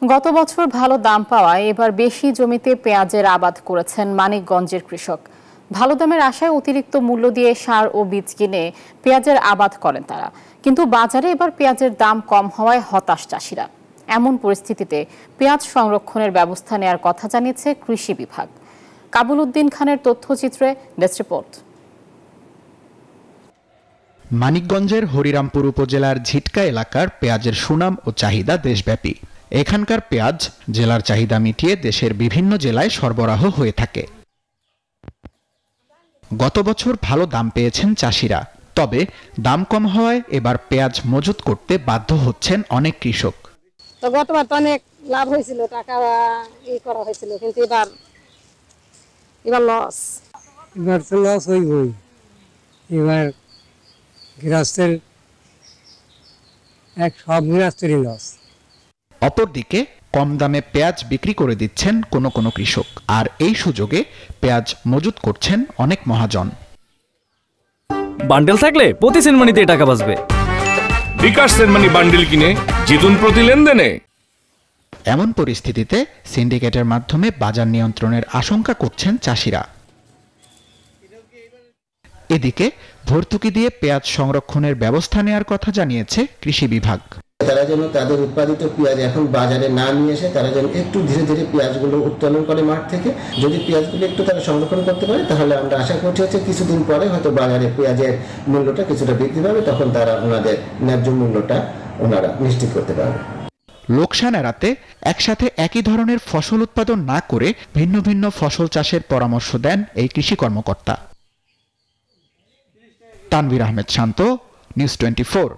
গত বছর ভালো দাম পাওয়ায় এবার বেশি জমিতে পেঁয়াজের আবাদ করেছেন মানিকগঞ্জের কৃষক। ভালো দামের আশায় অতিরিক্ত মূল্য দিয়ে সার ও বীজ কিনে পেঁয়াজের আবাদ করেন তারা, কিন্তু বাজারে এবার পেঁয়াজের দাম কম হওয়ায় হতাশ চাষিরা। এমন পরিস্থিতিতে পেঁয়াজ সংরক্ষণের ব্যবস্থা নেওয়ার কথা জানিয়েছে কৃষি বিভাগ। কাবুল উদ্দিন খানের তথ্যচিত্রে ডেস্ক রিপোর্ট। মানিকগঞ্জের হরিরামপুর উপজেলার ঝিটকা এলাকার পেঁয়াজের সুনাম ও চাহিদা দেশব্যাপী। এখানকার পেঁয়াজ জেলার চাহিদা মিটিয়ে দেশের বিভিন্ন জেলায় সরবরাহ হয়ে থাকে। গত বছর ভালো দাম পেয়েছেন চাষিরা, তবে দাম কম হওয়ায় এবার পেঁয়াজ মজুত করতে বাধ্য হচ্ছেন অনেক কৃষক। তো গতবার তো অনেক লাভ হয়েছিল, টাকা করা হয়েছিল, কিন্তু এবার লস। এবার তো লস হইবই। এবার গৃহস্থের সব গৃহস্থেরই লস। অপরদিকে কম দামে পেঁয়াজ বিক্রি করে দিচ্ছেন কোনো কোনো কৃষক, আর এই সুযোগে পেঁয়াজ মজুত করছেন অনেক মহাজন। বান্ডেল থাকলে প্রতি সেনমানিতে টাকা বাঁচবে। বিকাশ সেনমানি বান্ডেল কিনে জিতুন প্রতি লেনদেনে। এমন পরিস্থিতিতে সিন্ডিকেটের মাধ্যমে বাজার নিয়ন্ত্রণের আশঙ্কা করছেন চাষিরা। এদিকে ভর্তুকি দিয়ে পেঁয়াজ সংরক্ষণের ব্যবস্থা নেওয়ার কথা জানিয়েছে কৃষি বিভাগ। তারা যেন তাদের উৎপাদিত পেঁয়াজ এখন বাজারে না নিয়ে এসে তারা যেন একটু ধীরে ধীরে পেঁয়াজগুলো উত্তোলন করে মাঠ থেকে। যদি পেঁয়াজগুলো একটু তারা সংরক্ষণ করতে পারে তাহলে আমরা আশা করছি কিছুদিন পরে হয়তো বাজারে পেঁয়াজের মূল্যটা কিছুটা বৃদ্ধি পাবে, তখন তারা ওনাদের ন্যায্য মূল্যটা ওনারা নিশ্চিত করতে পারবে। লোকসান এড়াতে একসাথে একই ধরনের ফসল উৎপাদন না করে ভিন্ন ভিন্ন ফসল চাষের পরামর্শ দেন এই কৃষি কর্মকর্তা। তানভীর আহমেদ শান্ত, নিউজ 24।